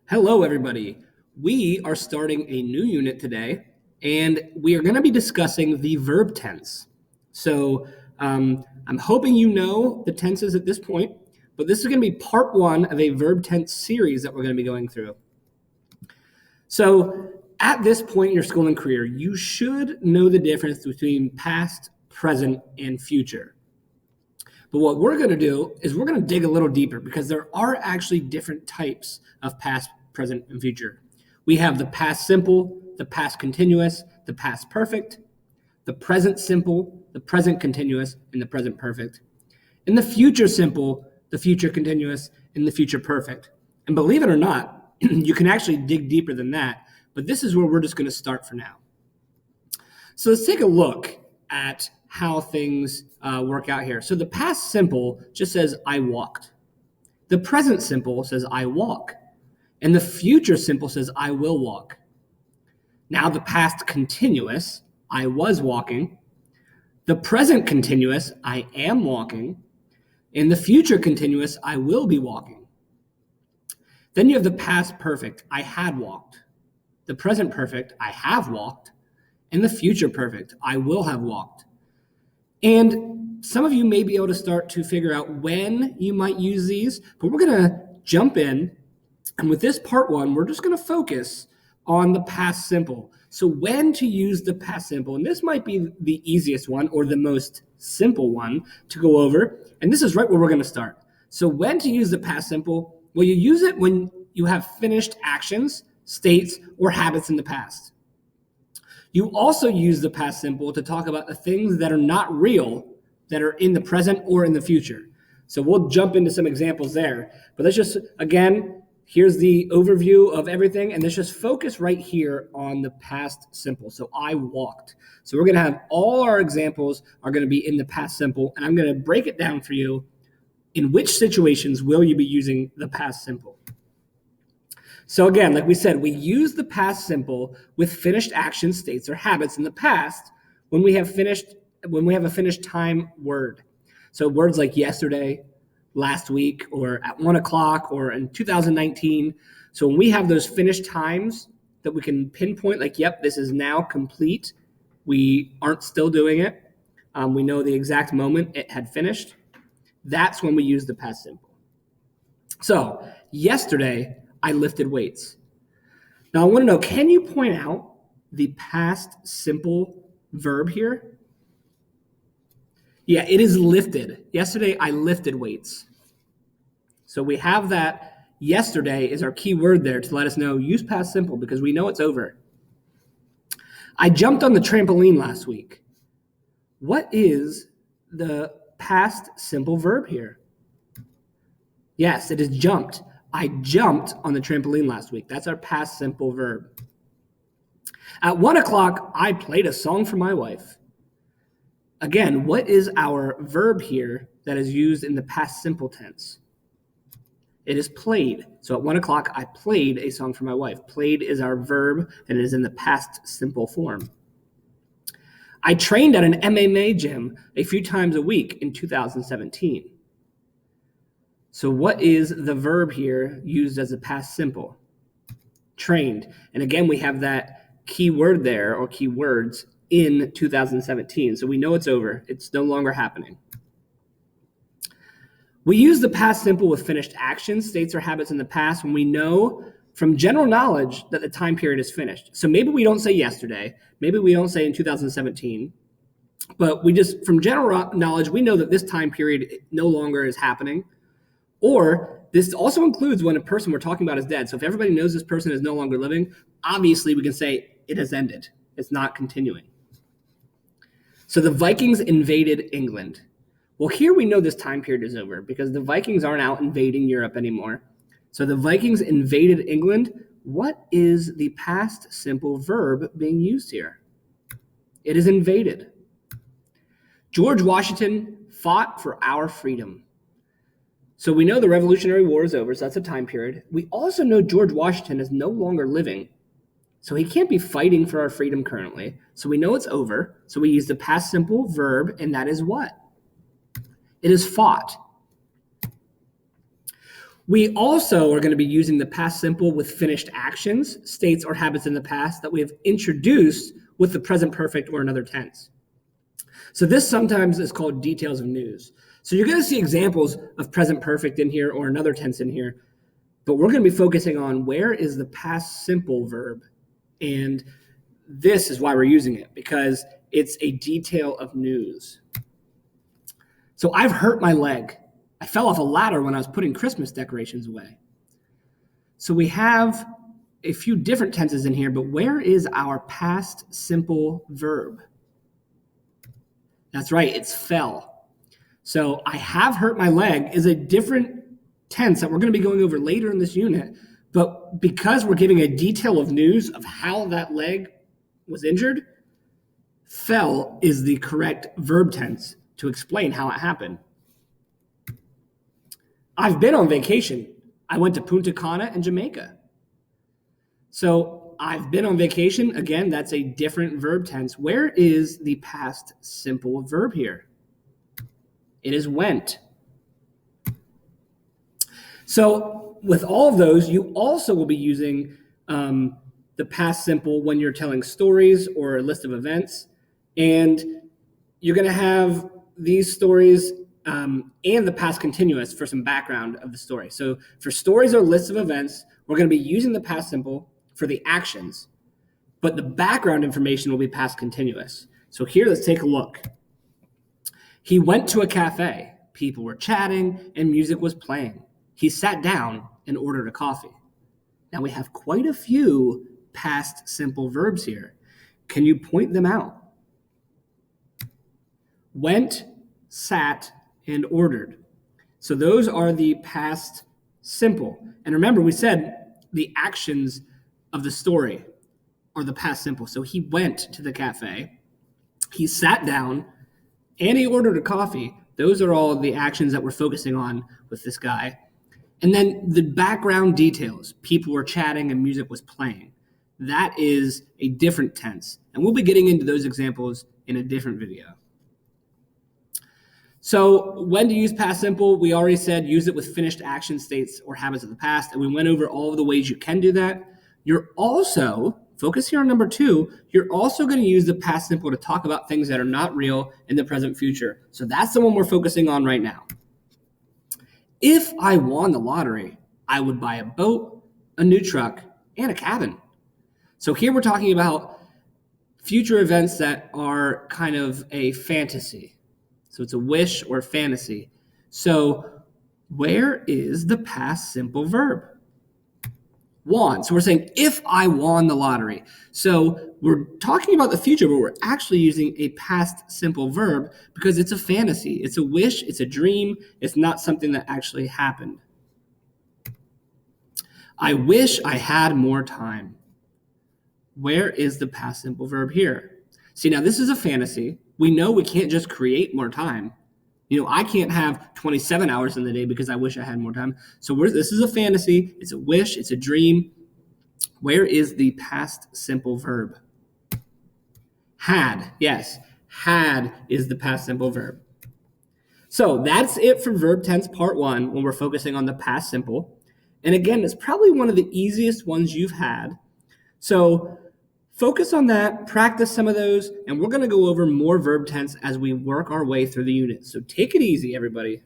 Hello, everybody. We are starting a new unit today, and we are going to be discussing the verb tense. I'm hoping you know the tenses at this point, but this is going to be part one of a verb tense series that we're going to be going through. So, at this point in your schooling career, you should know the difference between past, present, and future. But what we're going to do is we're going to dig a little deeper because there are actually different types of past, present, and future. We have the past simple, the past continuous, the past perfect, the present simple, the present continuous, and the present perfect, and the future simple, the future continuous, and the future perfect. And believe it or not, you can actually dig deeper than that, but this is where we're just going to start for now. So let's take a look at how things work out here. So the past simple just says I walked. The present simple says I walk. And the future simple says I will walk. Now the past continuous, I was walking. The present continuous, I am walking. And the future continuous, I will be walking. Then you have the past perfect, I had walked. The present perfect, I have walked. And the future perfect, I will have walked. And some of you may be able to start to figure out when you might use these, but we're going to jump in. And with this part one, we're just going to focus on the past simple. So when to use the past simple, and this might be the easiest one or the most simple one to go over. And this is right where we're going to start. So when to use the past simple? Well, you use it when you have finished actions, states, or habits in the past. You also use the past simple to talk about the things that are not real, that are in the present or in the future. So we'll jump into some examples there. But let's just, again, here's the overview of everything, and let's just focus right here on the past simple. So I walked. So we're going to have all our examples are going to be in the past simple, and I'm going to break it down for you. In which situations will you be using the past simple? So again, like we said, we use the past simple with finished action, states, or habits in the past when we have a finished time word. So words like yesterday, last week, or at 1 o'clock, or in 2019. So when we have those finished times that we can pinpoint, like, yep, this is now complete. We aren't still doing it. We know the exact moment it had finished. That's when we use the past simple. So yesterday, I lifted weights. Now I want to know, can you point out the past simple verb here? Yeah, it is lifted. Yesterday, I lifted weights. So we have that yesterday is our key word there to let us know use past simple because we know it's over. I jumped on the trampoline last week. What is the past simple verb here? Yes, it is jumped. I jumped on the trampoline last week. That's our past simple verb. At 1 o'clock, I played a song for my wife. Again, what is our verb here that is used in the past simple tense? It is played. So at 1 o'clock, I played a song for my wife. Played is our verb, and it is in the past simple form. I trained at an MMA gym a few times a week in 2017. So what is the verb here used as a past simple? Trained. And again, we have that key word there, or key words, in 2017. So we know it's over. It's no longer happening. We use the past simple with finished actions, states, or habits in the past when we know from general knowledge that the time period is finished. So maybe we don't say yesterday. Maybe we don't say in 2017. But we just, from general knowledge, we know that this time period no longer is happening. Or this also includes when a person we're talking about is dead. So if everybody knows this person is no longer living, obviously we can say it has ended. It's not continuing. So the Vikings invaded England. Well, here we know this time period is over because the Vikings aren't out invading Europe anymore. So the Vikings invaded England. What is the past simple verb being used here? It is invaded. George Washington fought for our freedom. So we know the Revolutionary War is over, so that's a time period. We also know George Washington is no longer living. So he can't be fighting for our freedom currently. So we know it's over. So we use the past simple verb, and that is what? It is fought. We also are going to be using the past simple with finished actions, states, or habits in the past that we have introduced with the present perfect or another tense. So this sometimes is called details of news. So you're going to see examples of present perfect in here or another tense in here, but we're going to be focusing on where is the past simple verb. And this is why we're using it, because it's a detail of news. So I've hurt my leg. I fell off a ladder when I was putting Christmas decorations away. So we have a few different tenses in here, but where is our past simple verb? That's right, it's fell. So I have hurt my leg is a different tense that we're going to be going over later in this unit, but because we're giving a detail of news of how that leg was injured, fell is the correct verb tense to explain how it happened. I've been on vacation. I went to Punta Cana and Jamaica. So I've been on vacation. Again, that's a different verb tense. Where is the past simple verb here? It is went. So with all of those, you also will be using the past simple when you're telling stories or a list of events. And you're going to have these stories and the past continuous for some background of the story. So for stories or lists of events, we're going to be using the past simple for the actions, but the background information will be past continuous. So here, let's take a look. He went to a cafe. People were chatting and music was playing. He sat down and ordered a coffee. Now we have quite a few past simple verbs here. Can you point them out? Went, sat, and ordered. So those are the past simple. And remember, we said the actions of the story are the past simple. So he went to the cafe, he sat down, and he ordered a coffee. Those are all the actions that we're focusing on with this guy. And then the background details, people were chatting and music was playing. That is a different tense. And we'll be getting into those examples in a different video. So when to use past simple, we already said use it with finished action states or habits of the past, and we went over all of the ways you can do that. You're also, focus here on number 2, you're also going to use the past simple to talk about things that are not real in the present future. So that's the one we're focusing on right now. If I won the lottery, I would buy a boat, a new truck, and a cabin. So here we're talking about future events that are kind of a fantasy. So it's a wish or fantasy. So where is the past simple verb? Won. So we're saying if I won the lottery. So we're talking about the future, but we're actually using a past simple verb because it's a fantasy. It's a wish. It's a dream. It's not something that actually happened. I wish I had more time. Where is the past simple verb here? See, now this is a fantasy. We know we can't just create more time. You know, I can't have 27 hours in the day because I wish I had more time. So this is a fantasy. It's a wish. It's a dream. Where is the past simple verb? Had. Yes, had is the past simple verb. So that's it for verb tense part 1 when we're focusing on the past simple. And again, it's probably one of the easiest ones you've had. So focus on that, practice some of those, and we're going to go over more verb tense as we work our way through the unit. So take it easy, everybody.